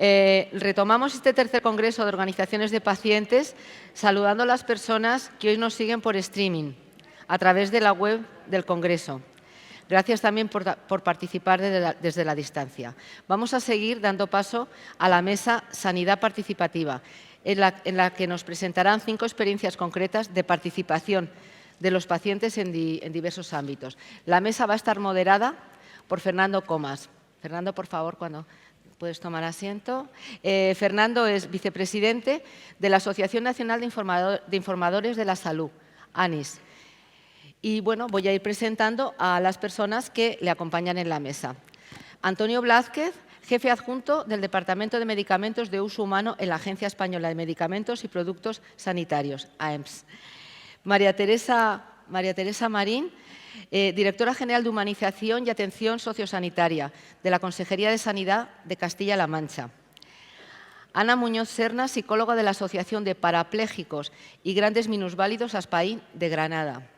Retomamos este tercer congreso de organizaciones de pacientes saludando a las personas que hoy nos siguen por streaming a través de la web del congreso. Gracias también por participar desde la distancia. Vamos a seguir dando paso a la mesa Sanidad Participativa, en la que nos presentarán 5 experiencias concretas de participación de los pacientes en diversos ámbitos. La mesa va a estar moderada por Fernando Comas. Fernando, por favor, cuando puedes tomar asiento. Fernando es vicepresidente de la Asociación Nacional de Informadores de la Salud, ANIS. Y bueno, voy a ir presentando a las personas que le acompañan en la mesa. Antonio Blázquez, jefe adjunto del Departamento de Medicamentos de Uso Humano en la Agencia Española de Medicamentos y Productos Sanitarios, AEMS. María Teresa Marín, directora general de Humanización y Atención Sociosanitaria de la Consejería de Sanidad de Castilla-La Mancha. Ana Muñoz Serna, psicóloga de la Asociación de Parapléjicos y Grandes Minusválidos ASPAIN de Granada.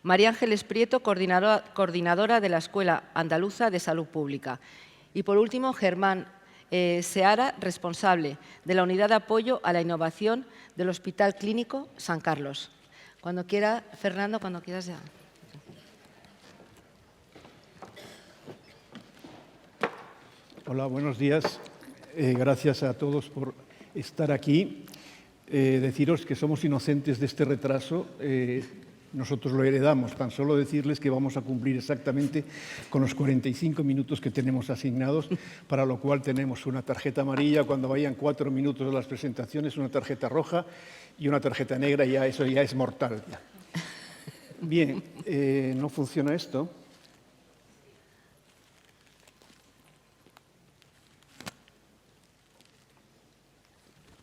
María Ángeles Prieto, coordinadora de la Escuela Andaluza de Salud Pública. Y por último, Germán Seara, responsable de la Unidad de Apoyo a la Innovación del Hospital Clínico San Carlos. Cuando quiera, Fernando, cuando quieras ya. Hola, buenos días. Gracias a todos por estar aquí. Deciros que somos inocentes de este retraso. Nosotros lo heredamos, tan solo decirles que vamos a cumplir exactamente con los 45 minutos que tenemos asignados, para lo cual tenemos una tarjeta amarilla cuando vayan 4 minutos de las presentaciones, una tarjeta roja y una tarjeta negra, ya eso ya es mortal. Bien, ¿no funciona esto?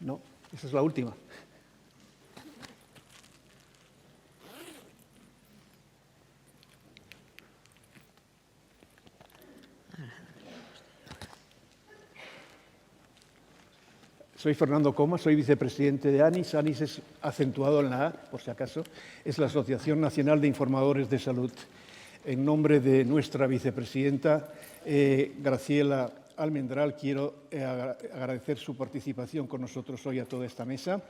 No, esa es la última. Soy Fernando Comas, soy vicepresidente de ANIS. ANIS es acentuado en la A, por si acaso. Es la Asociación Nacional de Informadores de Salud. En nombre de nuestra vicepresidenta, Graciela Almendral, quiero agradecer su participación con nosotros hoy a toda esta mesa.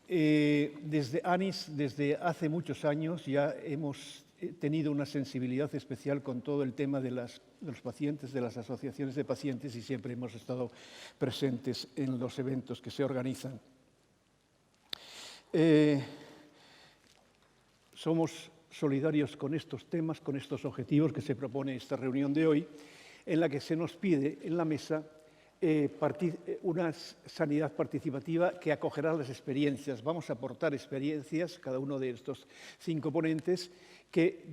Desde ANIS, desde hace muchos años, ya hemos tenido una sensibilidad especial con todo el tema de los pacientes, de las asociaciones de pacientes, y siempre hemos estado presentes en los eventos que se organizan. Somos solidarios con estos temas, con estos objetivos que se propone esta reunión de hoy, en la que se nos pide en la mesa una sanidad participativa que acogerá las experiencias. Vamos a aportar experiencias, cada uno de estos 5 ponentes, que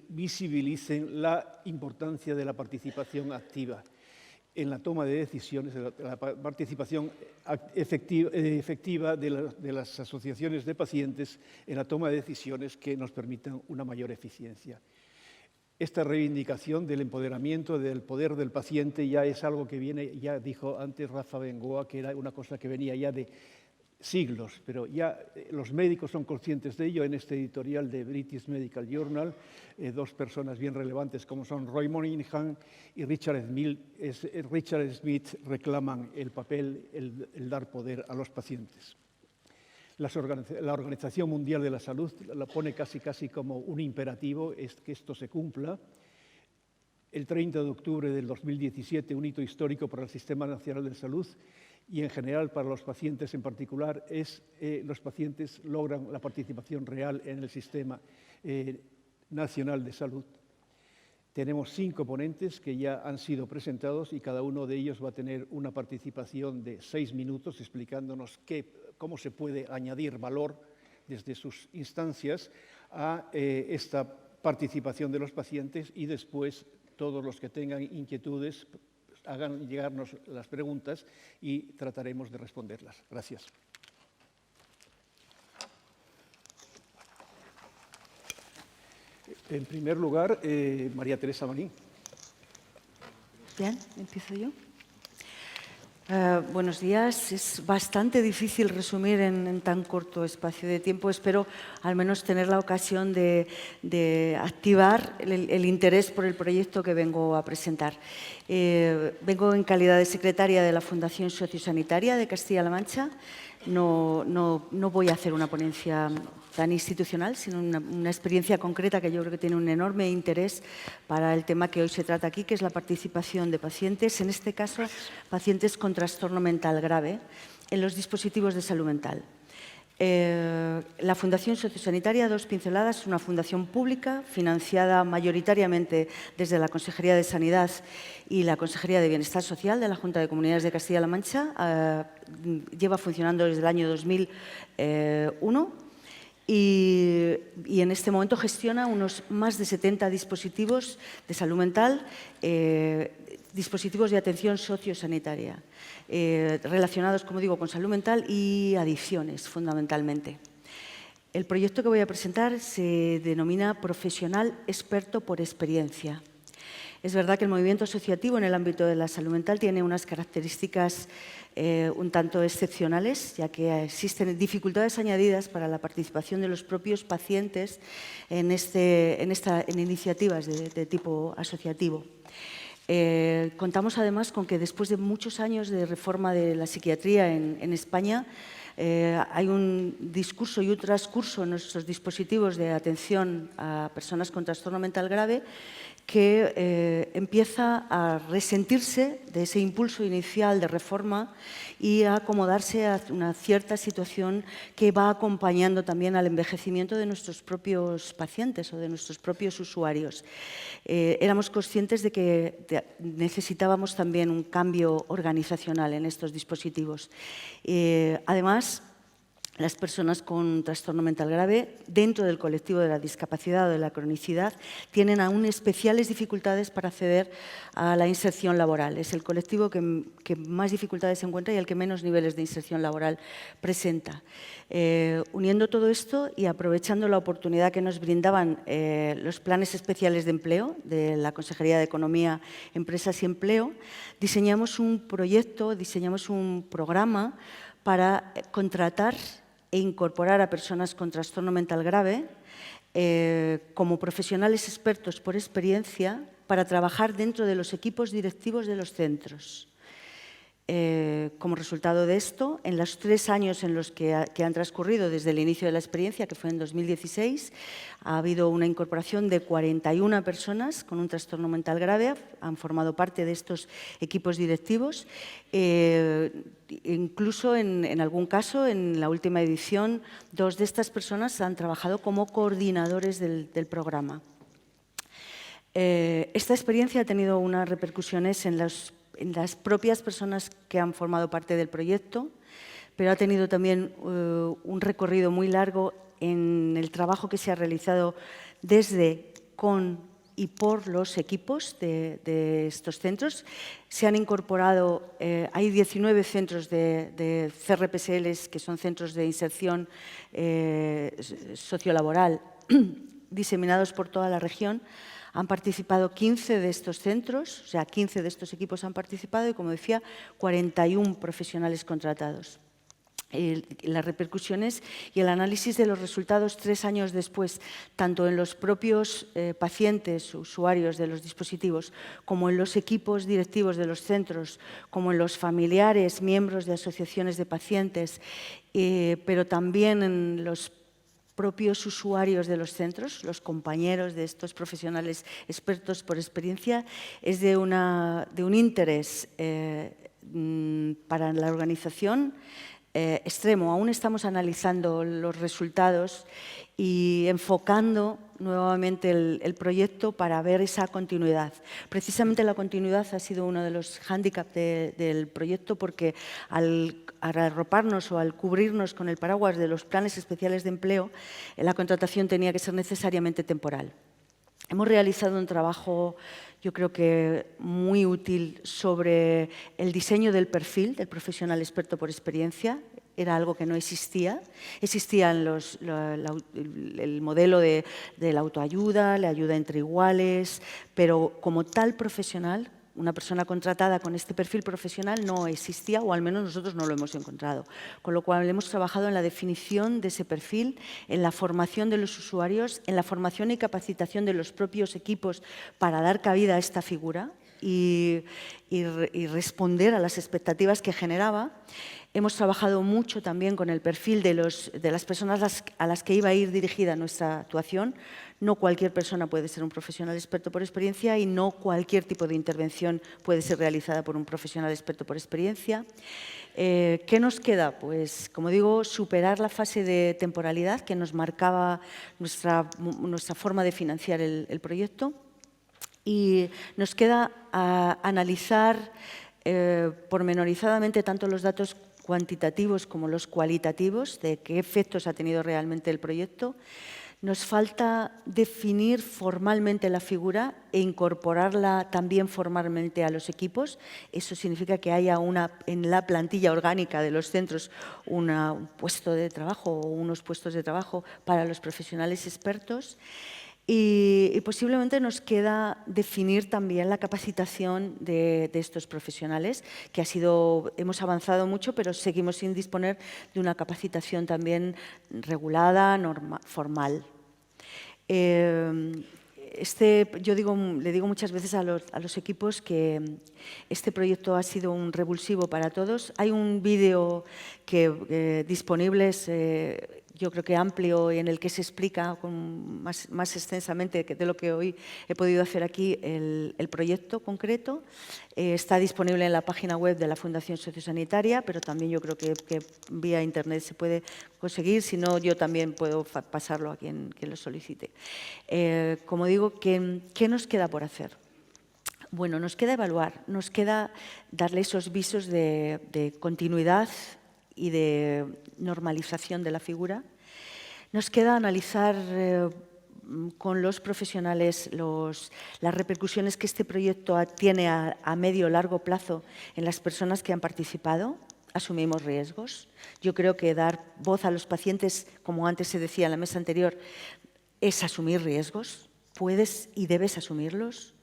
visibilicen la importancia de la participación activa en la toma de decisiones, de la participación efectiva de las asociaciones de pacientes en la toma de decisiones que nos permitan una mayor eficiencia. Esta reivindicación del empoderamiento, del poder del paciente, ya es algo que viene, ya dijo antes Rafa Bengoa, que era una cosa que venía ya de siglos, pero ya los médicos son conscientes de ello. En este editorial de British Medical Journal, 2 personas bien relevantes como son Roy Moynihan y Richard Smith reclaman el papel, el dar poder a los pacientes. La Organización Mundial de la Salud la pone casi como un imperativo, es que esto se cumpla. El 30 de octubre del 2017, un hito histórico para el Sistema Nacional de Salud y en general para los pacientes en particular, los pacientes logran la participación real en el Sistema Nacional de Salud. Tenemos 5 ponentes que ya han sido presentados y cada uno de ellos va a tener una participación de 6 minutos explicándonos cómo se puede añadir valor desde sus instancias a esta participación de los pacientes, y después todos los que tengan inquietudes hagan llegarnos las preguntas y trataremos de responderlas. Gracias. En primer lugar, María Teresa Marín. Bien, empiezo yo. Buenos días. Es bastante difícil resumir en tan corto espacio de tiempo. Espero al menos tener la ocasión de activar el interés por el proyecto que vengo a presentar. Vengo en calidad de secretaria de la Fundación Sociosanitaria de Castilla-La Mancha. No voy a hacer una ponencia tan institucional, sino una experiencia concreta que yo creo que tiene un enorme interés para el tema que hoy se trata aquí, que es la participación de pacientes, en este caso pacientes con trastorno mental grave, en los dispositivos de salud mental. La Fundación Sociosanitaria, dos pinceladas, es una fundación pública financiada mayoritariamente desde la Consejería de Sanidad y la Consejería de Bienestar Social de la Junta de Comunidades de Castilla-La Mancha. Lleva funcionando desde el año 2001 y en este momento gestiona unos más de 70 dispositivos de salud mental, dispositivos de atención sociosanitaria, relacionados, como digo, con salud mental y adicciones, fundamentalmente. El proyecto que voy a presentar se denomina Profesional Experto por Experiencia. Es verdad que el movimiento asociativo en el ámbito de la salud mental tiene unas características un tanto excepcionales, ya que existen dificultades añadidas para la participación de los propios pacientes en iniciativas de tipo asociativo. Contamos además con que después de muchos años de reforma de la psiquiatría en España, hay un discurso y un transcurso en nuestros dispositivos de atención a personas con trastorno mental grave que empieza a resentirse de ese impulso inicial de reforma y a acomodarse a una cierta situación que va acompañando también al envejecimiento de nuestros propios pacientes o de nuestros propios usuarios. Éramos conscientes de que necesitábamos también un cambio organizacional en estos dispositivos. Además, las personas con trastorno mental grave, dentro del colectivo de la discapacidad o de la cronicidad, tienen aún especiales dificultades para acceder a la inserción laboral. Es el colectivo que más dificultades se encuentra y el que menos niveles de inserción laboral presenta. Uniendo todo esto y aprovechando la oportunidad que nos brindaban los planes especiales de empleo de la Consejería de Economía, Empresas y Empleo, diseñamos un proyecto, diseñamos un programa para contratar e incorporar a personas con trastorno mental grave como profesionales expertos por experiencia para trabajar dentro de los equipos directivos de los centros. Como resultado de esto, en los 3 años en los que han transcurrido desde el inicio de la experiencia, que fue en 2016, ha habido una incorporación de 41 personas con un trastorno mental grave, han formado parte de estos equipos directivos. Incluso en algún caso, en la última edición, 2 de estas personas han trabajado como coordinadores del programa. Esta experiencia ha tenido unas repercusiones en las propias personas que han formado parte del proyecto, pero ha tenido también un recorrido muy largo en el trabajo que se ha realizado desde, con y por los equipos de estos centros. Se han incorporado, hay 19 centros de CRPSLs, que son centros de inserción sociolaboral, diseminados por toda la región. Han participado 15 de estos centros, o sea, 15 de estos equipos han participado y, como decía, 41 profesionales contratados. Las repercusiones y el análisis de los resultados 3 años después, tanto en los propios pacientes, usuarios de los dispositivos, como en los equipos directivos de los centros, como en los familiares, miembros de asociaciones de pacientes, pero también en los propios usuarios de los centros, los compañeros de estos profesionales expertos por experiencia, es de un interés para la organización extremo. Aún estamos analizando los resultados y enfocando nuevamente el proyecto para ver esa continuidad. Precisamente la continuidad ha sido uno de los hándicaps del proyecto, porque al arroparnos o al cubrirnos con el paraguas de los planes especiales de empleo, la contratación tenía que ser necesariamente temporal. Hemos realizado un trabajo, yo creo que muy útil, sobre el diseño del perfil del profesional experto por experiencia. Era algo que no existía. Existía el modelo de la autoayuda, la ayuda entre iguales, pero como tal profesional, una persona contratada con este perfil profesional no existía, o al menos nosotros no lo hemos encontrado. Con lo cual hemos trabajado en la definición de ese perfil, en la formación de los usuarios, en la formación y capacitación de los propios equipos para dar cabida a esta figura y responder a las expectativas que generaba. Hemos trabajado mucho también con el perfil de las personas a las que iba a ir dirigida nuestra actuación. No cualquier persona puede ser un profesional experto por experiencia y no cualquier tipo de intervención puede ser realizada por un profesional experto por experiencia. ¿Qué nos queda? Pues, como digo, superar la fase de temporalidad que nos marcaba nuestra forma de financiar el proyecto. Y nos queda analizar pormenorizadamente tanto los datos cuantitativos como los cualitativos de qué efectos ha tenido realmente el proyecto. Nos falta definir formalmente la figura e incorporarla también formalmente a los equipos. Eso significa que haya en la plantilla orgánica de los centros un puesto de trabajo o unos puestos de trabajo para los profesionales expertos. Y posiblemente nos queda definir también la capacitación de estos profesionales, que hemos avanzado mucho, pero seguimos sin disponer de una capacitación también regulada, formal. Yo le digo muchas veces a los equipos que este proyecto ha sido un revulsivo para todos. Hay un vídeo disponible, yo creo que amplio, y en el que se explica más extensamente de lo que hoy he podido hacer aquí el proyecto concreto. Está disponible en la página web de la Fundación Sociosanitaria, pero también yo creo que vía internet se puede conseguir. Si no, yo también puedo pasarlo a quien lo solicite. Como digo, ¿qué nos queda por hacer? Bueno, nos queda evaluar, nos queda darle esos visos de continuidad y de normalización de la figura. Nos queda analizar con los profesionales las repercusiones que este proyecto tiene a medio o largo plazo en las personas que han participado. Asumimos riesgos. Yo creo que dar voz a los pacientes, como antes se decía en la mesa anterior, es asumir riesgos. Puedes y debes asumirlos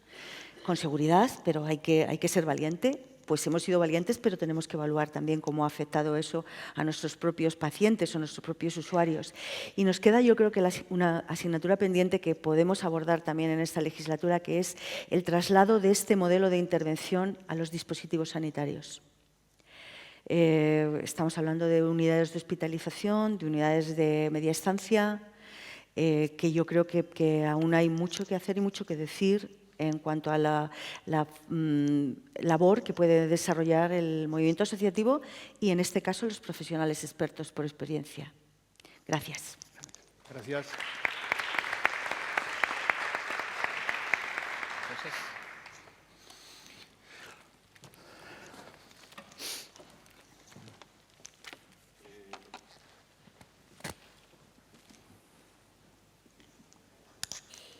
con seguridad, pero hay que ser valiente. Pues hemos sido valientes, pero tenemos que evaluar también cómo ha afectado eso a nuestros propios pacientes o nuestros propios usuarios. Y nos queda, yo creo que una asignatura pendiente que podemos abordar también en esta legislatura, que es el traslado de este modelo de intervención a los dispositivos sanitarios. Estamos hablando de unidades de hospitalización, de unidades de media estancia, que yo creo que aún hay mucho que hacer y mucho que decir en cuanto a la labor que puede desarrollar el movimiento asociativo y, en este caso, los profesionales expertos por experiencia. Gracias. Gracias.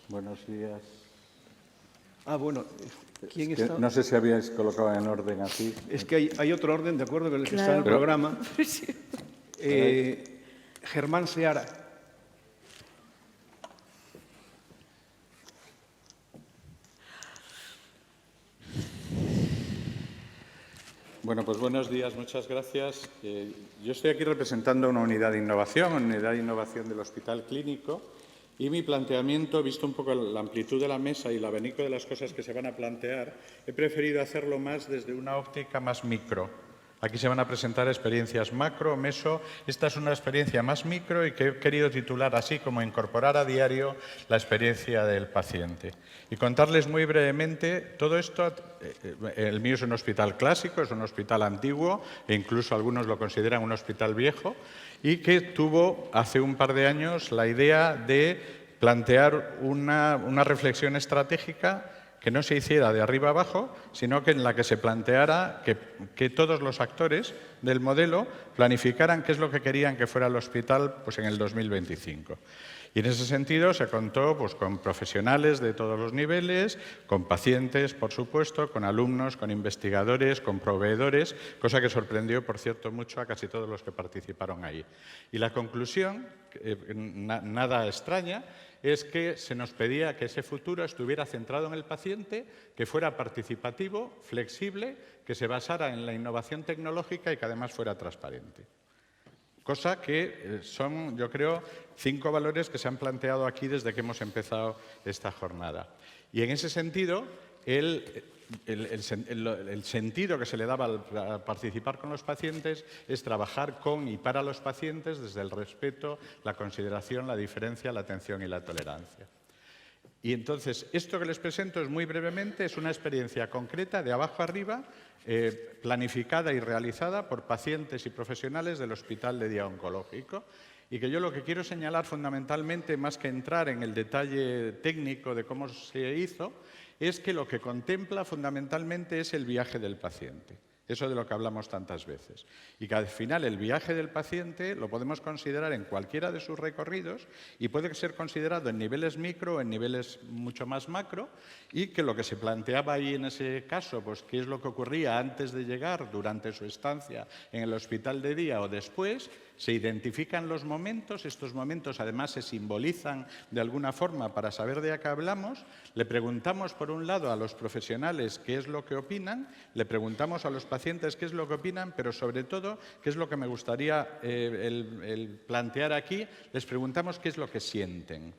Buenos días. Bueno, ¿quién está? No sé si habíais colocado en orden así. Es que hay otro orden, de acuerdo con el que está en el Claro. programa. Germán Seara. Bueno, pues buenos días, muchas gracias. Yo estoy aquí representando una unidad de innovación, del Hospital Clínico, y mi planteamiento, visto un poco la amplitud de la mesa y el abanico de las cosas que se van a plantear, he preferido hacerlo más desde una óptica más micro. Aquí se van a presentar experiencias macro, meso. Esta es una experiencia más micro y que he querido titular así, como incorporar a diario la experiencia del paciente. Y contarles muy brevemente todo esto. El mío es un hospital clásico, es un hospital antiguo e incluso algunos lo consideran un hospital viejo, y que tuvo hace un par de años la idea de plantear una reflexión estratégica que no se hiciera de arriba abajo, sino que en la que se planteara que todos los actores del modelo planificaran qué es lo que querían que fuera el hospital pues, en el 2025. Y en ese sentido se contó pues, con profesionales de todos los niveles, con pacientes, por supuesto, con alumnos, con investigadores, con proveedores, cosa que sorprendió, por cierto, mucho a casi todos los que participaron ahí. Y la conclusión, nada extraña, es que se nos pedía que ese futuro estuviera centrado en el paciente, que fuera participativo, flexible, que se basara en la innovación tecnológica y que además fuera transparente. Cosa que son, yo creo, 5 valores que se han planteado aquí desde que hemos empezado esta jornada. Y en ese sentido, el sentido que se le daba al participar con los pacientes es trabajar con y para los pacientes desde el respeto, la consideración, la diferencia, la atención y la tolerancia. Y entonces, esto que les presento es muy brevemente, es una experiencia concreta de abajo arriba, planificada y realizada por pacientes y profesionales del Hospital de Día Oncológico, y que yo lo que quiero señalar fundamentalmente, más que entrar en el detalle técnico de cómo se hizo, es que lo que contempla fundamentalmente es el viaje del paciente. Eso de lo que hablamos tantas veces. Y que al final el viaje del paciente lo podemos considerar en cualquiera de sus recorridos y puede ser considerado en niveles micro o en niveles mucho más macro, y que lo que se planteaba ahí en ese caso, pues qué es lo que ocurría antes de llegar, durante su estancia en el hospital de día o después, se identifican los momentos, estos momentos además se simbolizan de alguna forma para saber de qué hablamos, le preguntamos por un lado a los profesionales qué es lo que opinan, le preguntamos a los pacientes qué es lo que opinan, pero sobre todo, qué es lo que me gustaría el plantear aquí, les preguntamos qué es lo que sienten.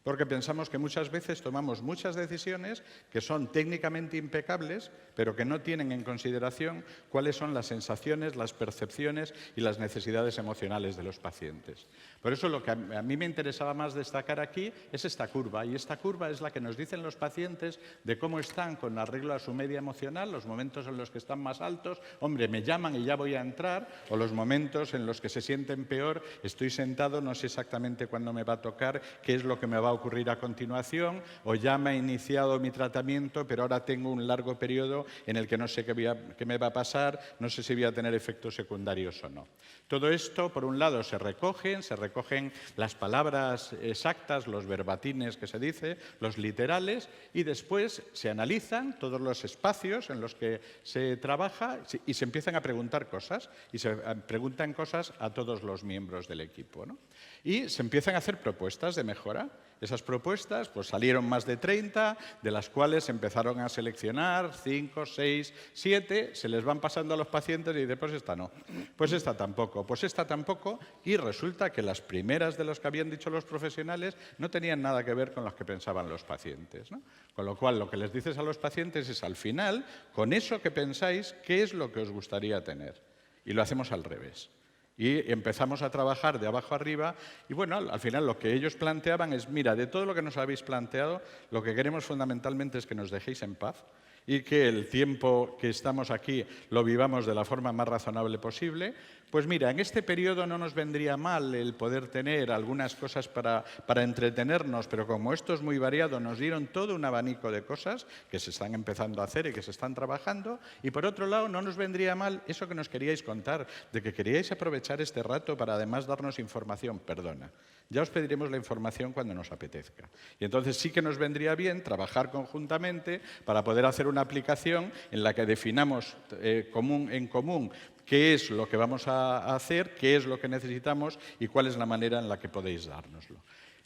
Porque pensamos que muchas veces tomamos muchas decisiones que son técnicamente impecables, pero que no tienen en consideración cuáles son las sensaciones, las percepciones y las necesidades emocionales de los pacientes. Por eso lo que a mí me interesaba más destacar aquí es esta curva, y esta curva es la que nos dicen los pacientes de cómo están con arreglo a su media emocional, los momentos en los que están más altos, hombre, me llaman y ya voy a entrar, o los momentos en los que se sienten peor, estoy sentado, no sé exactamente cuándo me va a tocar, qué es lo que me va a ocurrir a continuación, o ya me he iniciado mi tratamiento, pero ahora tengo un largo periodo en el que no sé qué me va a pasar, no sé si voy a tener efectos secundarios o no. Todo esto, por un lado, se recogen las palabras exactas, los verbatines que se dice, los literales, y después se analizan todos los espacios en los que se trabaja y se empiezan a preguntar cosas, y se preguntan cosas a todos los miembros del equipo, ¿no? Y se empiezan a hacer propuestas de mejora. Esas propuestas pues salieron más de 30, de las cuales se empezaron a seleccionar 5, 6, 7, se les van pasando a los pacientes y dicen, pues esta no, pues esta tampoco, y resulta que las primeras de las que habían dicho los profesionales no tenían nada que ver con las que pensaban los pacientes, ¿no? Con lo cual, lo que les dices a los pacientes es, al final, con eso que pensáis, ¿qué es lo que os gustaría tener? Y lo hacemos al revés. Y empezamos a trabajar de abajo arriba y, bueno, al final lo que ellos planteaban es, mira, de todo lo que nos habéis planteado, lo que queremos fundamentalmente es que nos dejéis en paz y que el tiempo que estamos aquí lo vivamos de la forma más razonable posible. Pues mira, en este periodo no nos vendría mal el poder tener algunas cosas para entretenernos, pero como esto es muy variado, nos dieron todo un abanico de cosas que se están empezando a hacer y que se están trabajando. Y por otro lado, no nos vendría mal eso que nos queríais contar, de que queríais aprovechar este rato para además darnos información. Perdona, ya os pediremos la información cuando nos apetezca. Y entonces sí que nos vendría bien trabajar conjuntamente para poder hacer una aplicación en la que definamos en común qué es lo que vamos a hacer, qué es lo que necesitamos y cuál es la manera en la que podéis dárnoslo.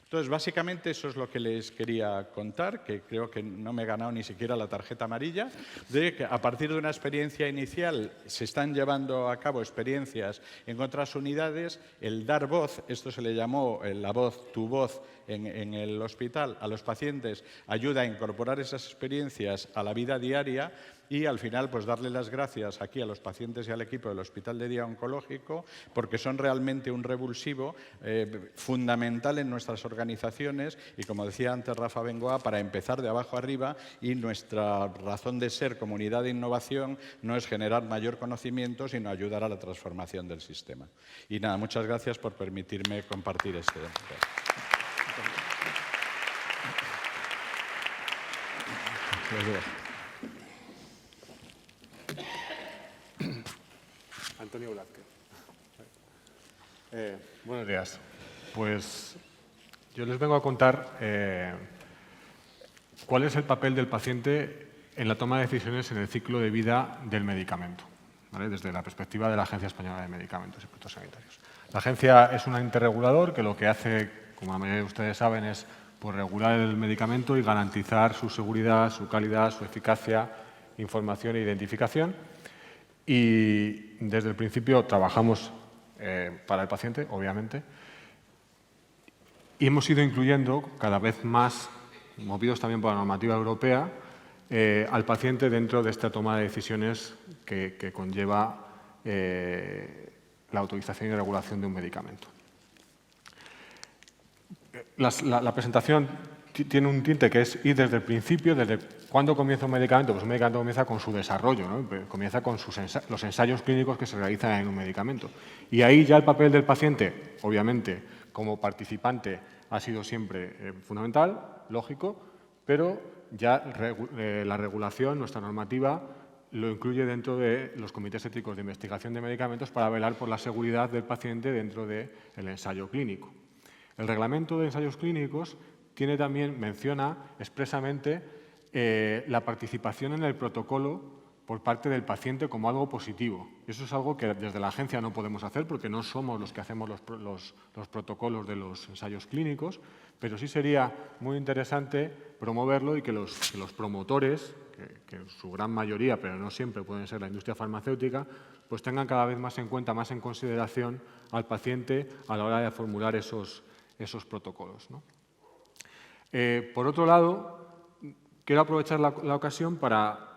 Entonces, básicamente eso es lo que les quería contar, que creo que no me he ganado ni siquiera la tarjeta amarilla, de que a partir de una experiencia inicial se están llevando a cabo experiencias en otras unidades. El dar voz, esto se le llamó la voz, tu voz, en el hospital a los pacientes, ayuda a incorporar esas experiencias a la vida diaria y al final pues darle las gracias aquí a los pacientes y al equipo del Hospital de Día Oncológico porque son realmente un revulsivo fundamental en nuestras organizaciones y, como decía antes Rafa Bengoa, para empezar de abajo arriba, y nuestra razón de ser como unidad de innovación no es generar mayor conocimiento, sino ayudar a la transformación del sistema. Y nada, muchas gracias por permitirme compartir este. Antonio Blázquez. Buenos días. Pues yo les vengo a contar cuál es el papel del paciente en la toma de decisiones en el ciclo de vida del medicamento, ¿vale? Desde la perspectiva de la Agencia Española de Medicamentos y Productos Sanitarios. La agencia es un ente regulador que lo que hace como la mayoría de ustedes saben, es pues, regular el medicamento y garantizar su seguridad, su calidad, su eficacia, información e identificación. Y desde el principio trabajamos para el paciente, obviamente, y hemos ido incluyendo cada vez más, movidos también por la normativa europea, al paciente dentro de esta toma de decisiones que conlleva la autorización y regulación de un medicamento. La presentación tiene un tinte que es ir desde el principio, desde cuándo comienza un medicamento. Pues un medicamento comienza con su desarrollo, ¿no? Comienza con los ensayos clínicos que se realizan en un medicamento. Y ahí ya el papel del paciente, obviamente, como participante, ha sido siempre fundamental, lógico, pero ya la regulación, nuestra normativa, lo incluye dentro de los comités éticos de investigación de medicamentos para velar por la seguridad del paciente dentro del ensayo clínico. El reglamento de ensayos clínicos menciona expresamente la participación en el protocolo por parte del paciente como algo positivo. Eso es algo que desde la agencia no podemos hacer porque no somos los que hacemos los protocolos de los ensayos clínicos, pero sí sería muy interesante promoverlo y que los promotores, que en su gran mayoría, pero no siempre pueden ser la industria farmacéutica, pues tengan cada vez más en cuenta, más en consideración al paciente a la hora de formular esos protocolos, ¿no? Por otro lado, quiero aprovechar la ocasión para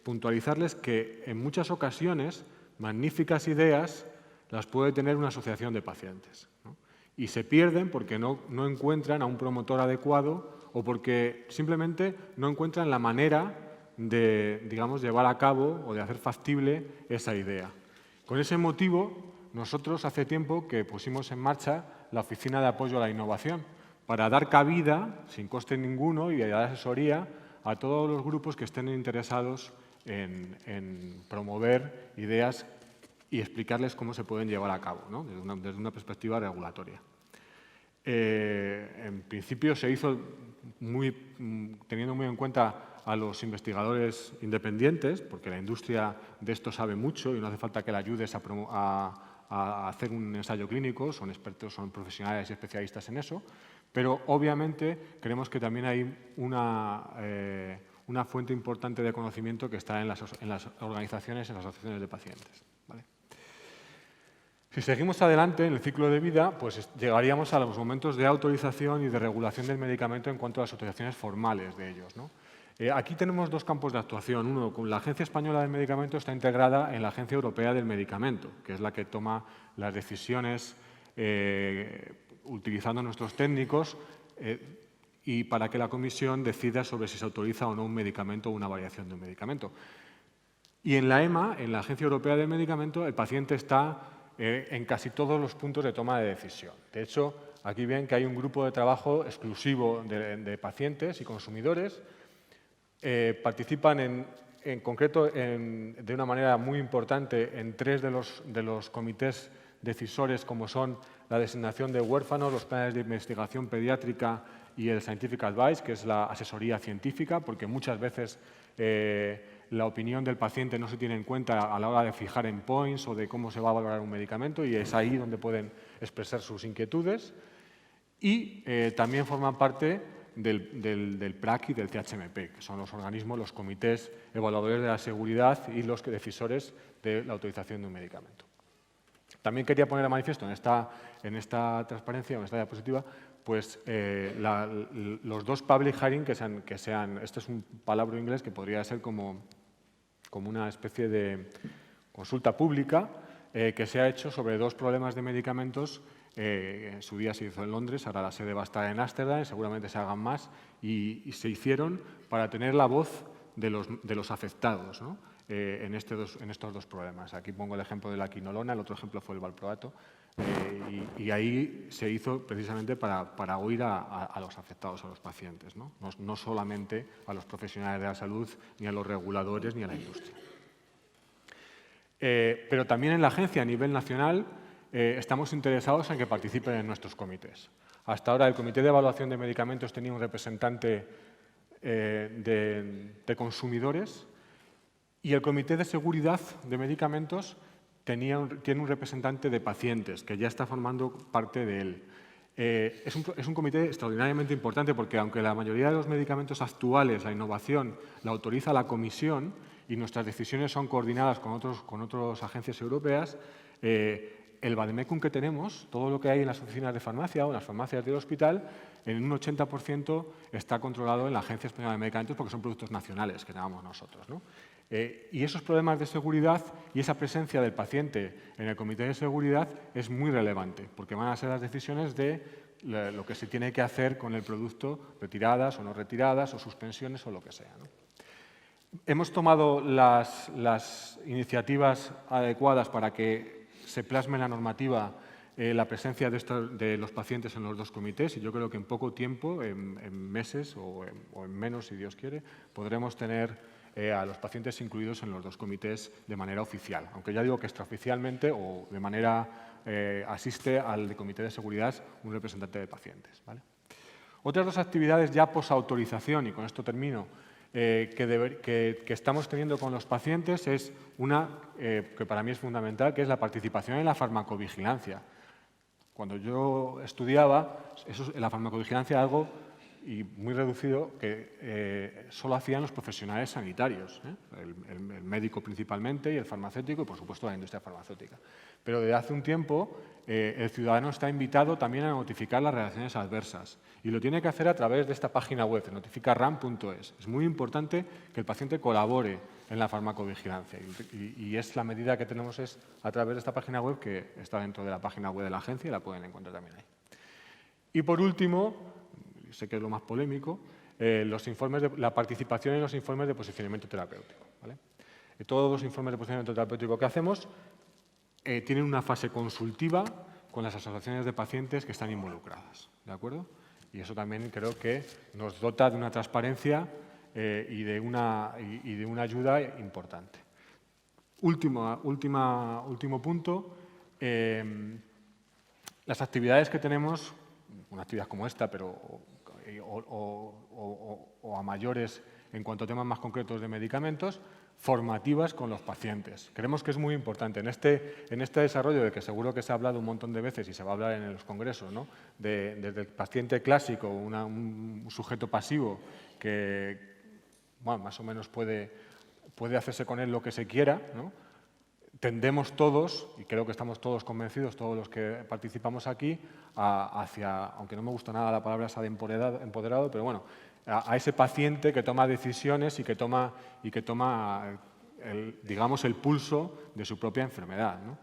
puntualizarles que en muchas ocasiones magníficas ideas las puede tener una asociación de pacientes, ¿no? Y se pierden porque no encuentran a un promotor adecuado o porque simplemente no encuentran la manera de, digamos, llevar a cabo o de hacer factible esa idea. Con ese motivo, nosotros hace tiempo que pusimos en marcha la Oficina de Apoyo a la Innovación para dar cabida, sin coste ninguno, y dar asesoría a todos los grupos que estén interesados en promover ideas y explicarles cómo se pueden llevar a cabo, ¿no? desde una perspectiva regulatoria. En principio se hizo teniendo muy en cuenta a los investigadores independientes, porque la industria de esto sabe mucho y no hace falta que le ayudes a hacer un ensayo clínico, son expertos, son profesionales y especialistas en eso, pero obviamente creemos que también hay una fuente importante de conocimiento que está en las organizaciones, en las asociaciones de pacientes, ¿vale? Si seguimos adelante en el ciclo de vida, pues llegaríamos a los momentos de autorización y de regulación del medicamento en cuanto a las autorizaciones formales de ellos, ¿no? Aquí tenemos dos campos de actuación. Uno, con la Agencia Española del Medicamento está integrada en la Agencia Europea del Medicamento, que es la que toma las decisiones utilizando nuestros técnicos y para que la Comisión decida sobre si se autoriza o no un medicamento o una variación de un medicamento. Y en la EMA, en la Agencia Europea del Medicamento, el paciente está en casi todos los puntos de toma de decisión. De hecho, aquí ven que hay un grupo de trabajo exclusivo de pacientes y consumidores. Participan en concreto de una manera muy importante en tres de los comités decisores, como son la designación de huérfanos, los planes de investigación pediátrica y el Scientific Advice, que es la asesoría científica, porque muchas veces la opinión del paciente no se tiene en cuenta a la hora de fijar endpoints o de cómo se va a valorar un medicamento, y es ahí donde pueden expresar sus inquietudes. Y también forman parte del PRAC y del CHMP, que son los organismos, los comités evaluadores de la seguridad y los decisores de la autorización de un medicamento. También quería poner de manifiesto en esta transparencia, en esta diapositiva, pues los dos public hearing que sean, este es un palabra inglés que podría ser como una especie de consulta pública que se ha hecho sobre dos problemas de medicamentos. En su día se hizo en Londres, ahora la sede va a estar en Ámsterdam, seguramente se hagan más, y se hicieron para tener la voz de los afectados, ¿no? En estos dos problemas. Aquí pongo el ejemplo de la quinolona, el otro ejemplo fue el valproato, y ahí se hizo precisamente para oír a los afectados, a los pacientes, ¿no? No solamente a los profesionales de la salud, ni a los reguladores, ni a la industria. Pero también en la agencia a nivel nacional estamos interesados en que participen en nuestros comités. Hasta ahora el Comité de Evaluación de Medicamentos tenía un representante de consumidores y el Comité de Seguridad de Medicamentos tiene un representante de pacientes que ya está formando parte de él. Es un comité extraordinariamente importante porque, aunque la mayoría de los medicamentos actuales, la innovación, la autoriza la Comisión y nuestras decisiones son coordinadas con otras agencias europeas, el vademecum que tenemos, todo lo que hay en las oficinas de farmacia o en las farmacias del hospital, en un 80% está controlado en la Agencia Española de Medicamentos porque son productos nacionales que llamamos nosotros, ¿no? Y esos problemas de seguridad y esa presencia del paciente en el comité de seguridad es muy relevante, porque van a ser las decisiones de lo que se tiene que hacer con el producto, retiradas o no retiradas, o suspensiones o lo que sea, ¿no? Hemos tomado las iniciativas adecuadas para que se plasme en la normativa la presencia de los pacientes en los dos comités, y yo creo que en poco tiempo, en meses o en menos, si Dios quiere, podremos tener a los pacientes incluidos en los dos comités de manera oficial, aunque ya digo que extraoficialmente o de manera asiste al comité de seguridad un representante de pacientes, ¿vale? Otras dos actividades ya posautorización, y con esto termino, que estamos teniendo con los pacientes es una que para mí es fundamental, que es la participación en la farmacovigilancia. Cuando yo estudiaba, la farmacovigilancia era algo y muy reducido que solo hacían los profesionales sanitarios, el médico principalmente y el farmacéutico y, por supuesto, la industria farmacéutica. Pero desde hace un tiempo el ciudadano está invitado también a notificar las reacciones adversas y lo tiene que hacer a través de esta página web, notificarram.es. Es muy importante que el paciente colabore en la farmacovigilancia y es la medida que tenemos es a través de esta página web que está dentro de la página web de la agencia y la pueden encontrar también ahí. Y por último, sé que es lo más polémico, la participación en los informes de posicionamiento terapéutico, ¿vale? Todos los informes de posicionamiento terapéutico que hacemos tienen una fase consultiva con las asociaciones de pacientes que están involucradas, ¿de acuerdo? Y eso también creo que nos dota de una transparencia y de una ayuda importante. Último punto, las actividades que tenemos, una actividad como esta, pero o a mayores en cuanto a temas más concretos de medicamentos, formativas con los pacientes. Creemos que es muy importante. En este desarrollo, de que seguro que se ha hablado un montón de veces y se va a hablar en los congresos, ¿no? Desde el paciente clásico, un sujeto pasivo que bueno, más o menos puede hacerse con él lo que se quiera, ¿no? Tendemos todos, y creo que estamos todos convencidos, todos los que participamos aquí, hacia, aunque no me gusta nada la palabra esa de empoderado, pero bueno, a ese paciente que toma decisiones y que toma digamos, el pulso de su propia enfermedad, ¿no?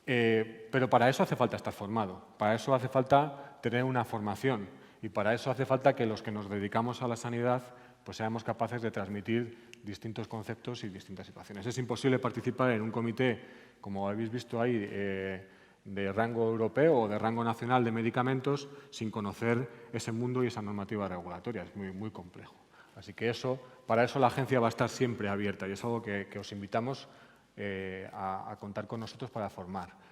Pero para eso hace falta estar formado, para eso hace falta tener una formación y para eso hace falta que los que nos dedicamos a la sanidad pues seamos capaces de transmitir distintos conceptos y distintas situaciones. Es imposible participar en un comité, como habéis visto ahí, de rango europeo o de rango nacional de medicamentos sin conocer ese mundo y esa normativa regulatoria. Es muy, muy complejo. Así que para eso la agencia va a estar siempre abierta y es algo que os invitamos a contar con nosotros para formar.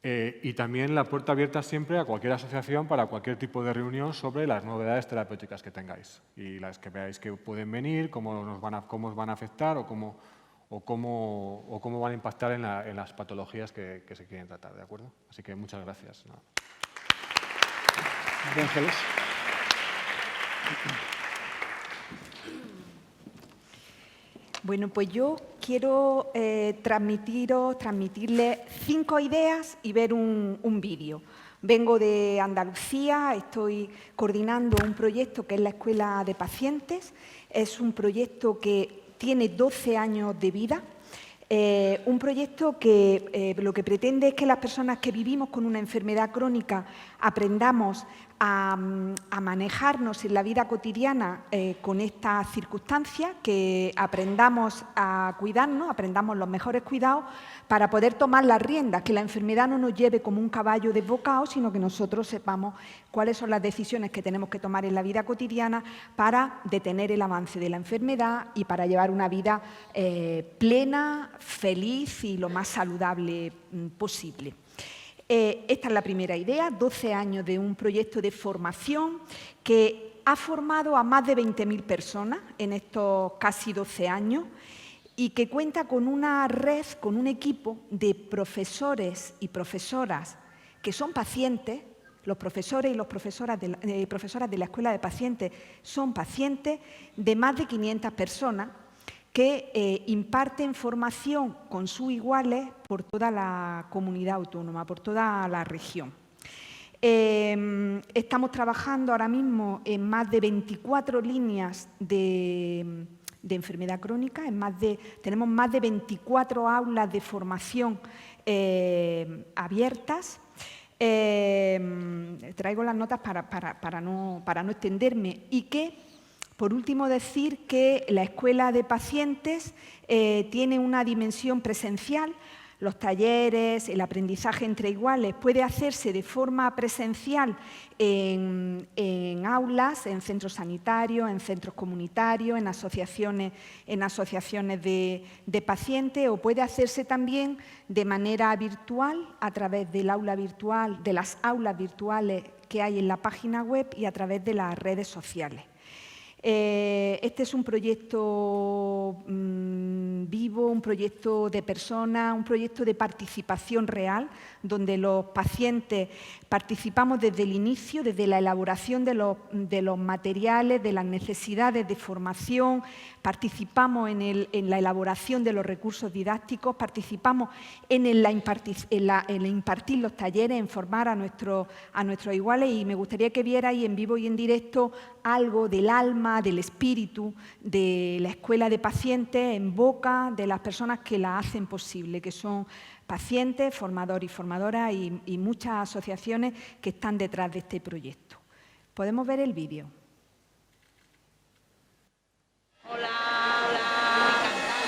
Y también la puerta abierta siempre a cualquier asociación para cualquier tipo de reunión sobre las novedades terapéuticas que tengáis y las que veáis que pueden venir, cómo os van a afectar o cómo van a impactar en las patologías que se quieren tratar, ¿de acuerdo? Así que muchas gracias. Ángeles. Bueno, pues yo quiero transmitirles 5 ideas y ver un vídeo. Vengo de Andalucía, estoy coordinando un proyecto que es la Escuela de Pacientes. Es un proyecto que tiene 12 años de vida. Un proyecto que lo que pretende es que las personas que vivimos con una enfermedad crónica aprendamos a manejarnos en la vida cotidiana con estas circunstancias, que aprendamos a cuidarnos, aprendamos los mejores cuidados para poder tomar las riendas, que la enfermedad no nos lleve como un caballo desbocado, sino que nosotros sepamos cuáles son las decisiones que tenemos que tomar en la vida cotidiana para detener el avance de la enfermedad y para llevar una vida plena, feliz y lo más saludable posible. Esta es la primera idea, 12 años de un proyecto de formación que ha formado a más de 20.000 personas en estos casi 12 años y que cuenta con una red, con un equipo de profesores y profesoras que son pacientes, los profesores y las profesoras de la Escuela de Pacientes son pacientes de más de 500 personas que imparten formación con sus iguales por toda la comunidad autónoma, por toda la región. Estamos trabajando ahora mismo en más de 24 líneas de enfermedad crónica, tenemos más de 24 aulas de formación abiertas. Traigo las notas para no extenderme y que, por último, decir que la Escuela de Pacientes tiene una dimensión presencial. Los talleres, el aprendizaje entre iguales puede hacerse de forma presencial en aulas, en centros sanitarios, en centros comunitarios, en asociaciones de pacientes, o puede hacerse también de manera virtual a través del aula virtual, de las aulas virtuales que hay en la página web y a través de las redes sociales. Este es un proyecto vivo, un proyecto de personas, un proyecto de participación real, donde los pacientes participamos desde el inicio, desde la elaboración de los materiales, de las necesidades de formación, participamos en la elaboración de los recursos didácticos, participamos en impartir los talleres, en formar a nuestros iguales, y me gustaría que vierais en vivo y en directo algo del alma, del espíritu de la Escuela de Pacientes en boca de las personas que la hacen posible, que son pacientes, formadores y formadoras y muchas asociaciones que están detrás de este proyecto. ¿Podemos ver el vídeo? Hola,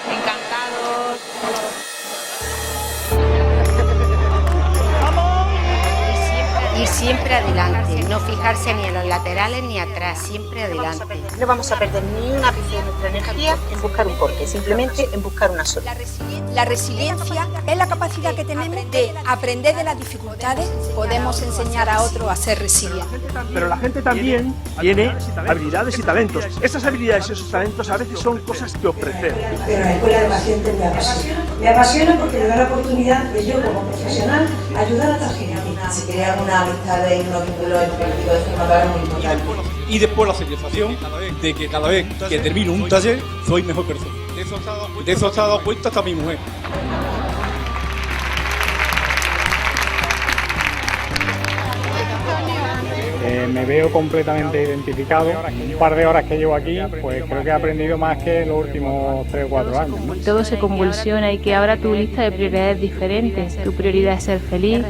encantados. Y siempre adelante, no fijarse ni en los laterales ni atrás, siempre adelante. No vamos a perder ni un ápice de nuestra energía en buscar un porqué, simplemente en buscar una solución. La resiliencia es la capacidad que tenemos de aprender de las dificultades. Podemos enseñar a otros a ser resilientes. Pero la gente también tiene habilidades y talentos. Esas habilidades y esos talentos a veces son cosas que ofrecer. Pero la Escuela de Pacientes me apasiona. Me apasiona porque me da la oportunidad de yo, como profesional, ayudar a otras gente. Se crean una amistad y unos vínculos entre los de formadores muy importantes. Y después la satisfacción de que cada vez que termino un taller soy mejor persona. De eso se ha dado cuenta hasta mi mujer. Me veo completamente identificado. Un par de horas que llevo aquí, pues creo que he aprendido más que los últimos 3 o 4 años, ¿no? Todo se convulsiona y que ahora tu lista de prioridades diferentes. Tu prioridad es ser feliz,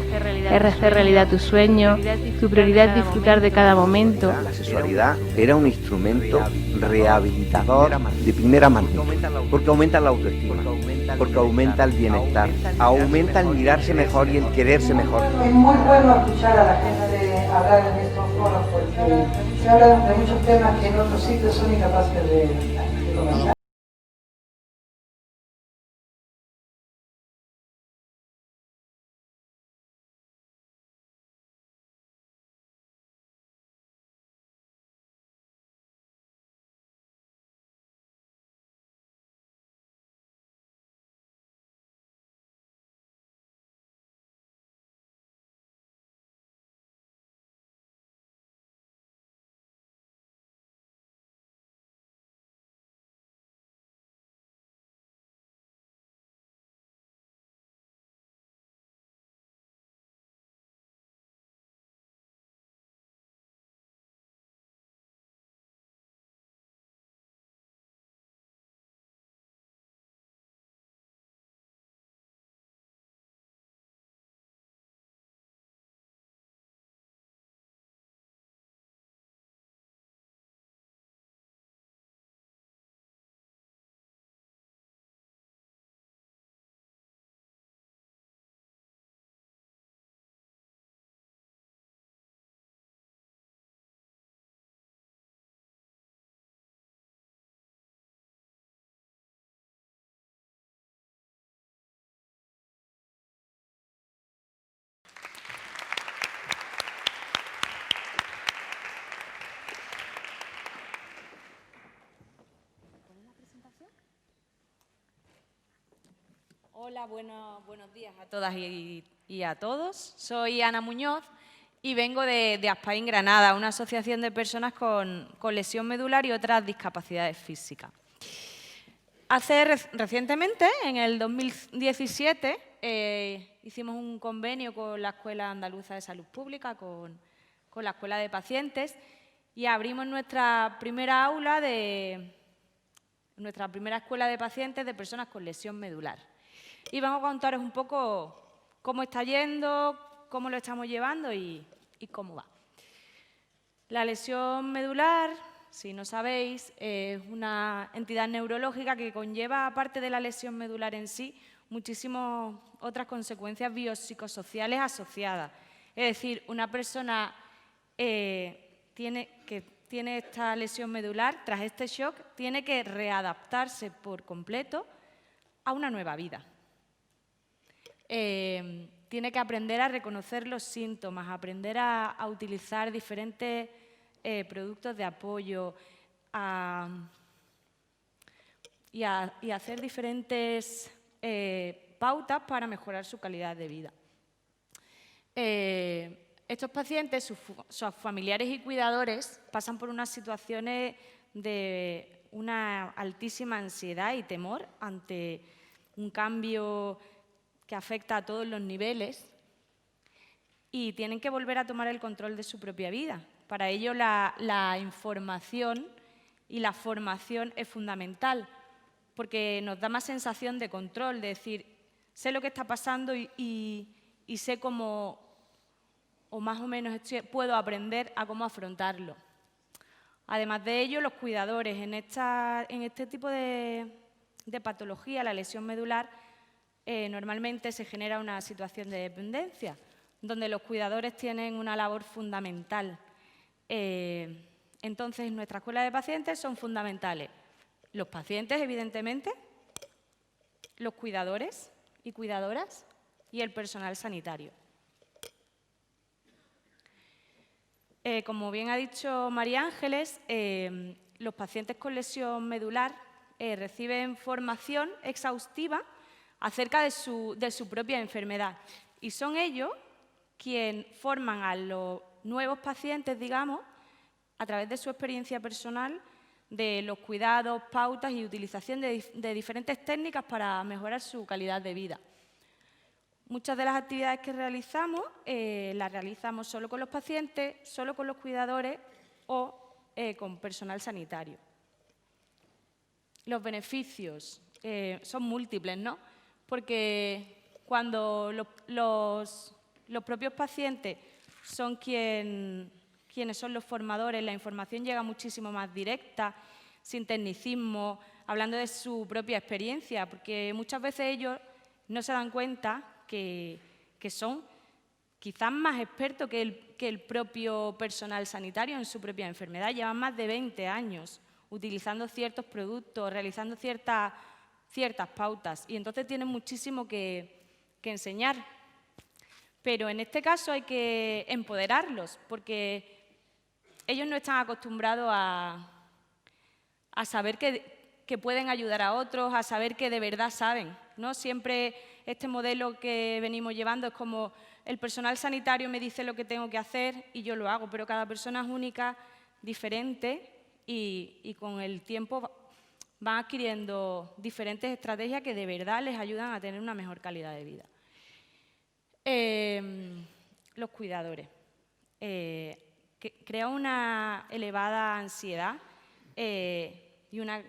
es hacer realidad tus sueños, tu prioridad es disfrutar de cada momento. La sexualidad era un instrumento rehabilitador de primera magnitud, porque aumenta la autoestima, porque aumenta el bienestar, aumenta el mirarse mejor y el quererse mejor. Es muy bueno escuchar a la gente hablar en estos foros porque se habla de muchos temas que en otros sitios son incapaces de comentar. Hola, buenos días a todas y a todos. Soy Ana Muñoz y vengo de Aspaín, Granada, una asociación de personas con lesión medular y otras discapacidades físicas. Recientemente, en el 2017, hicimos un convenio con la Escuela Andaluza de Salud Pública, con la Escuela de Pacientes, y abrimos nuestra primera aula nuestra primera escuela de pacientes de personas con lesión medular. Y vamos a contaros un poco cómo está yendo, cómo lo estamos llevando y cómo va. La lesión medular, si no sabéis, es una entidad neurológica que conlleva, aparte de la lesión medular en sí, muchísimas otras consecuencias biopsicosociales asociadas. Es decir, una persona tiene esta lesión medular, tras este shock, tiene que readaptarse por completo a una nueva vida. Tiene que aprender a reconocer los síntomas, aprender a utilizar diferentes productos de apoyo y hacer diferentes pautas para mejorar su calidad de vida. Estos pacientes, sus familiares y cuidadores, pasan por unas situaciones de una altísima ansiedad y temor ante un cambio que afecta a todos los niveles y tienen que volver a tomar el control de su propia vida. Para ello, la información y la formación es fundamental, porque nos da más sensación de control, de decir, sé lo que está pasando y sé cómo, o más o menos puedo aprender a cómo afrontarlo. Además de ello, los cuidadores en este tipo de patología, la lesión medular, normalmente se genera una situación de dependencia, donde los cuidadores tienen una labor fundamental. Entonces, en nuestra escuela de pacientes son fundamentales los pacientes, evidentemente, los cuidadores y cuidadoras y el personal sanitario. Como bien ha dicho María Ángeles, los pacientes con lesión medular reciben formación exhaustiva acerca de su propia enfermedad y son ellos quienes forman a los nuevos pacientes, digamos, a través de su experiencia personal, de los cuidados, pautas y utilización de diferentes técnicas para mejorar su calidad de vida. Muchas de las actividades que realizamos las realizamos solo con los pacientes, solo con los cuidadores o con personal sanitario. Los beneficios son múltiples, ¿no? Porque cuando los propios pacientes son quienes son los formadores, la información llega muchísimo más directa, sin tecnicismo, hablando de su propia experiencia, porque muchas veces ellos no se dan cuenta que son quizás más expertos que el propio personal sanitario en su propia enfermedad. Llevan más de 20 años utilizando ciertos productos, realizando ciertas pautas y entonces tienen muchísimo que enseñar. Pero en este caso hay que empoderarlos porque ellos no están acostumbrados a saber que pueden ayudar a otros, a saber que de verdad saben, ¿no? Siempre este modelo que venimos llevando es como el personal sanitario me dice lo que tengo que hacer y yo lo hago, pero cada persona es única, diferente y con el tiempo van adquiriendo diferentes estrategias que de verdad les ayudan a tener una mejor calidad de vida. Los cuidadores. Crea una elevada ansiedad y una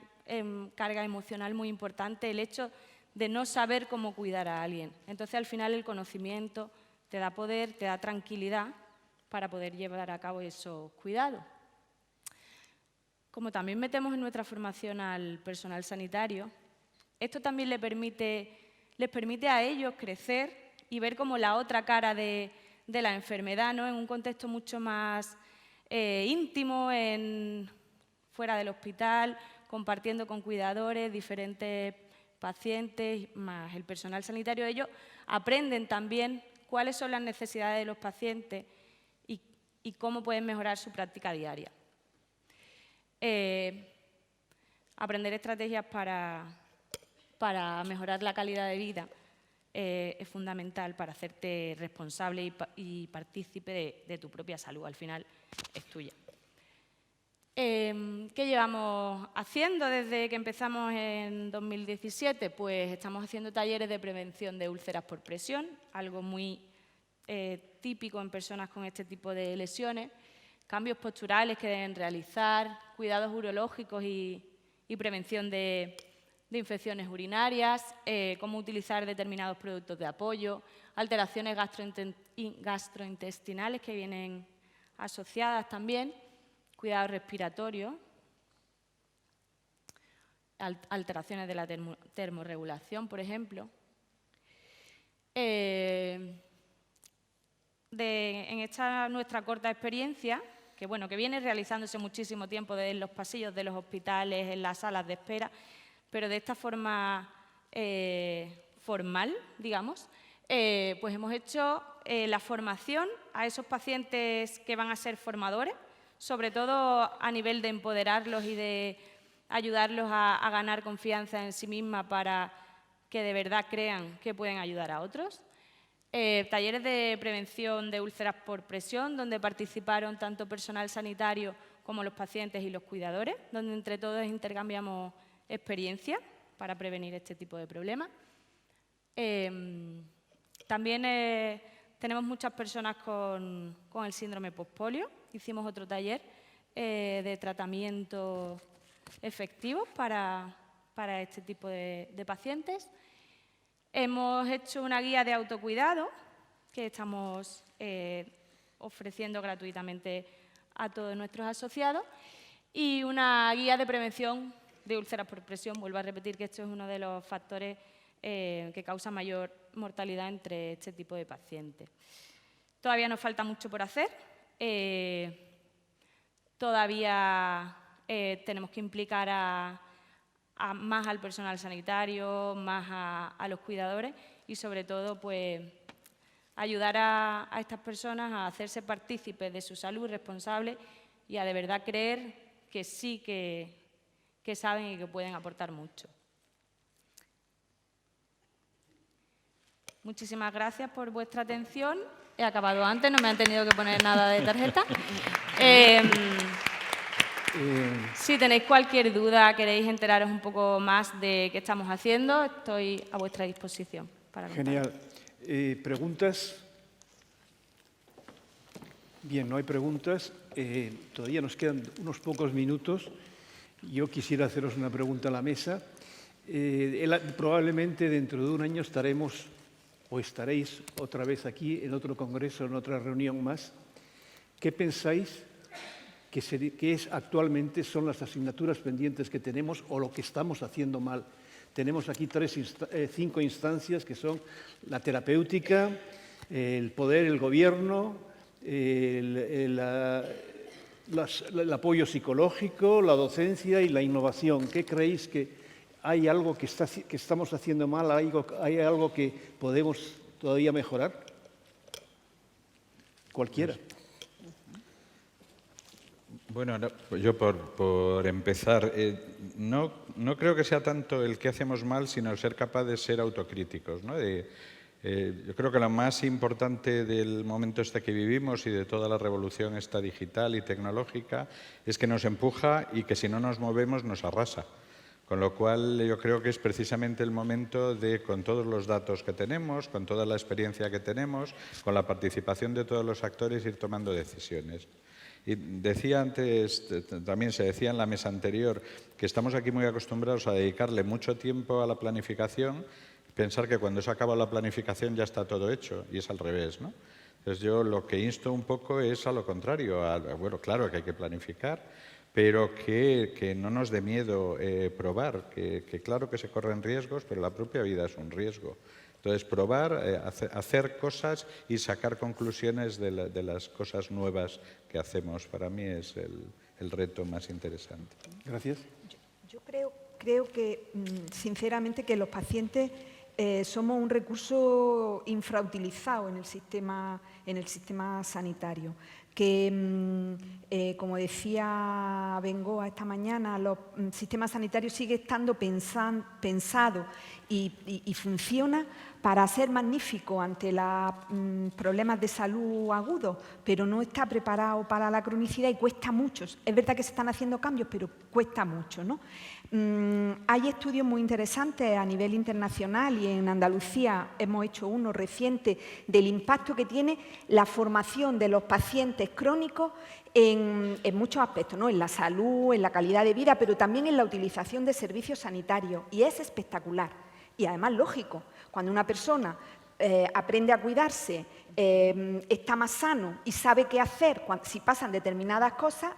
carga emocional muy importante el hecho de no saber cómo cuidar a alguien. Entonces, al final, el conocimiento te da poder, te da tranquilidad para poder llevar a cabo esos cuidados. Como también metemos en nuestra formación al personal sanitario, esto también les permite a ellos crecer y ver como la otra cara de la enfermedad, ¿no? En un contexto mucho más íntimo, fuera del hospital, compartiendo con cuidadores, diferentes pacientes, más el personal sanitario. Ellos aprenden también cuáles son las necesidades de los pacientes y cómo pueden mejorar su práctica diaria. Aprender estrategias para mejorar la calidad de vida. es fundamental para hacerte responsable y partícipe de tu propia salud. Al final es tuya. ¿Qué llevamos haciendo desde que empezamos en 2017? Pues estamos haciendo talleres de prevención de úlceras por presión, algo muy típico en personas con este tipo de lesiones, cambios posturales que deben realizar, cuidados urológicos y prevención de infecciones urinarias, cómo utilizar determinados productos de apoyo, alteraciones gastrointestinales que vienen asociadas también, cuidado respiratorio, alteraciones de la termorregulación, por ejemplo. En esta nuestra corta experiencia, que viene realizándose muchísimo tiempo en los pasillos de los hospitales, en las salas de espera, pero de esta forma formal, digamos, pues hemos hecho la formación a esos pacientes que van a ser formadores, sobre todo a nivel de empoderarlos y de ayudarlos a ganar confianza en sí misma para que de verdad crean que pueden ayudar a otros. Talleres de prevención de úlceras por presión, donde participaron tanto personal sanitario como los pacientes y los cuidadores, donde entre todos intercambiamos experiencia para prevenir este tipo de problemas. También tenemos muchas personas con el síndrome postpolio. Hicimos otro taller de tratamiento efectivo para este tipo de pacientes. Hemos hecho una guía de autocuidado que estamos ofreciendo gratuitamente a todos nuestros asociados y una guía de prevención de úlceras por presión. Vuelvo a repetir que esto es uno de los factores que causa mayor mortalidad entre este tipo de pacientes. Todavía nos falta mucho por hacer. Todavía tenemos que implicar más al personal sanitario, más a los cuidadores y, sobre todo, pues, ayudar a estas personas a hacerse partícipes de su salud responsable y a de verdad creer que sí que saben y que pueden aportar mucho. Muchísimas gracias por vuestra atención. He acabado antes, no me han tenido que poner nada de tarjeta. Si tenéis cualquier duda, queréis enteraros un poco más de qué estamos haciendo, estoy a vuestra disposición. Genial. ¿Preguntas? Bien, no hay preguntas. Todavía nos quedan unos pocos minutos. Yo quisiera haceros una pregunta a la mesa. Probablemente dentro de un año estaréis otra vez aquí en otro congreso, en otra reunión más. ¿Qué pensáis que actualmente son las asignaturas pendientes que tenemos o lo que estamos haciendo mal? Tenemos aquí 5 instancias que son la terapéutica, el poder, el gobierno, el apoyo psicológico, la docencia y la innovación. ¿Qué creéis que hay algo que estamos haciendo mal? ¿Hay algo que podemos todavía mejorar? Cualquiera. Bueno, yo por empezar, no creo que sea tanto el que hacemos mal, sino el ser capaz de ser autocríticos, ¿no? Yo creo que lo más importante del momento que vivimos y de toda la revolución esta digital y tecnológica es que nos empuja y que si no nos movemos nos arrasa. Con lo cual yo creo que es precisamente el momento de, con todos los datos que tenemos, con toda la experiencia que tenemos, con la participación de todos los actores, ir tomando decisiones. Y decía antes, también se decía en la mesa anterior, que estamos aquí muy acostumbrados a dedicarle mucho tiempo a la planificación, pensar que cuando se acaba la planificación ya está todo hecho, y es al revés, ¿no? Entonces yo lo que insto un poco es a lo contrario, bueno, claro que hay que planificar, pero que no nos dé miedo probar, que claro que se corren riesgos, pero la propia vida es un riesgo. Entonces, probar, hacer cosas y sacar conclusiones de las cosas nuevas que hacemos. Para mí es el reto más interesante. Gracias. Yo creo que, sinceramente, que los pacientes somos un recurso infrautilizado en el sistema sanitario. que, como decía Bengoa esta mañana, los sistemas sanitarios sigue estando pensado y funciona para ser magnífico ante los problemas de salud agudos, pero no está preparado para la cronicidad y cuesta mucho. Es verdad que se están haciendo cambios, pero cuesta mucho, ¿no? Hay estudios muy interesantes a nivel internacional y en Andalucía hemos hecho uno reciente del impacto que tiene la formación de los pacientes crónicos en muchos aspectos, ¿no? En la salud, en la calidad de vida, pero también en la utilización de servicios sanitarios. Y es espectacular y además lógico. Cuando una persona aprende a cuidarse, está más sano y sabe qué hacer si pasan determinadas cosas,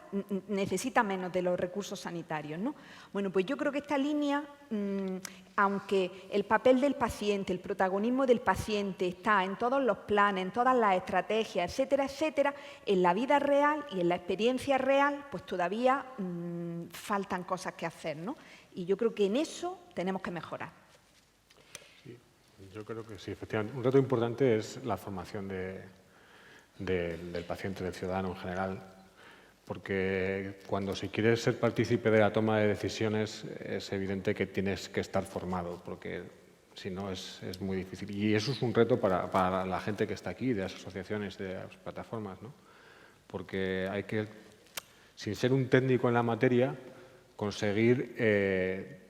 necesita menos de los recursos sanitarios, ¿no? Bueno, pues yo creo que esta línea, aunque el papel del paciente, el protagonismo del paciente está en todos los planes, en todas las estrategias, etcétera, etcétera, en la vida real y en la experiencia real, pues todavía faltan cosas que hacer, ¿no? Y yo creo que en eso tenemos que mejorar. Yo creo que sí, efectivamente. Un reto importante es la formación del paciente, del ciudadano en general, porque cuando se quiere ser partícipe de la toma de decisiones es evidente que tienes que estar formado, porque si no es muy difícil. Y eso es un reto para la gente que está aquí, de las asociaciones, de las plataformas, ¿no? Porque hay que, sin ser un técnico en la materia, conseguir...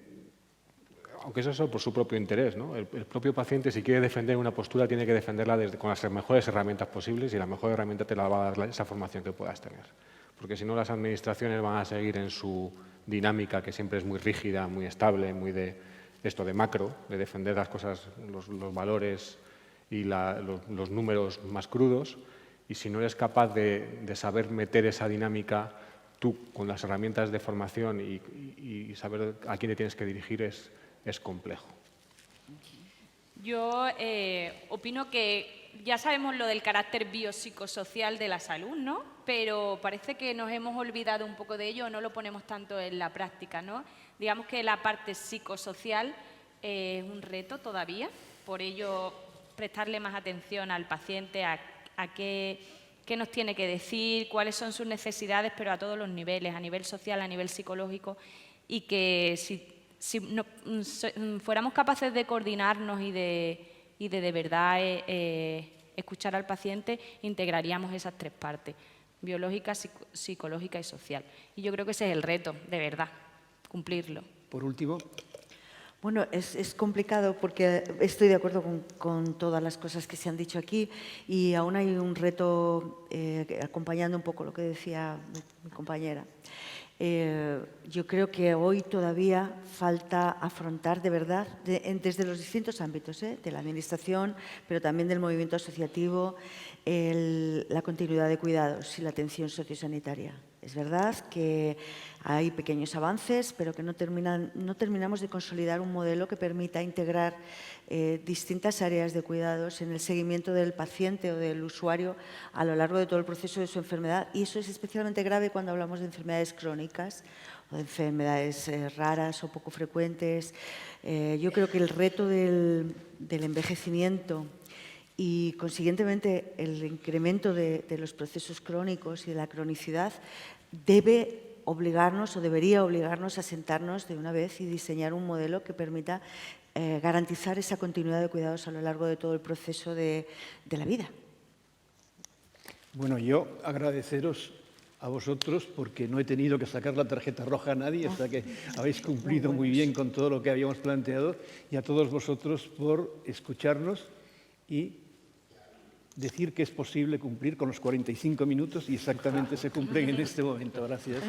aunque eso es por su propio interés, ¿no? El propio paciente, si quiere defender una postura, tiene que defenderla con las mejores herramientas posibles y la mejor herramienta te la va a dar esa formación que puedas tener. Porque si no, las administraciones van a seguir en su dinámica, que siempre es muy rígida, muy estable, muy de macro, de defender las cosas, los valores y los números más crudos. Y si no eres capaz de saber meter esa dinámica tú con las herramientas de formación y saber a quién te tienes que dirigir, es complejo. Yo opino que ya sabemos lo del carácter biopsicosocial de la salud, ¿no? Pero parece que nos hemos olvidado un poco de ello o no lo ponemos tanto en la práctica, ¿no? Digamos que la parte psicosocial es un reto todavía, por ello prestarle más atención al paciente, a qué nos tiene que decir, cuáles son sus necesidades, pero a todos los niveles, a nivel social, a nivel psicológico, y que si fuéramos capaces de coordinarnos y de verdad escuchar al paciente, integraríamos esas tres partes, biológica, psicológica y social. Y yo creo que ese es el reto, de verdad, cumplirlo. Por último. Bueno, es complicado porque estoy de acuerdo con todas las cosas que se han dicho aquí y aún hay un reto, acompañando un poco lo que decía mi compañera. Yo creo que hoy todavía falta afrontar de verdad, desde los distintos ámbitos, de la administración, pero también del movimiento asociativo, la continuidad de cuidados y la atención sociosanitaria. Es verdad que hay pequeños avances, pero que no terminamos de consolidar un modelo que permita integrar distintas áreas de cuidados en el seguimiento del paciente o del usuario a lo largo de todo el proceso de su enfermedad. Y eso es especialmente grave cuando hablamos de enfermedades crónicas o de enfermedades raras o poco frecuentes. Yo creo que el reto del envejecimiento y, consiguientemente, el incremento de los procesos crónicos y de la cronicidad debe obligarnos o debería obligarnos a sentarnos de una vez y diseñar un modelo que permita garantizar esa continuidad de cuidados a lo largo de todo el proceso de la vida. Bueno, yo agradeceros a vosotros porque no he tenido que sacar la tarjeta roja a nadie, o sea que habéis cumplido muy bien con todo lo que habíamos planteado, y a todos vosotros por escucharnos y decir que es posible cumplir con los 45 minutos y exactamente se cumplen en este momento. Gracias.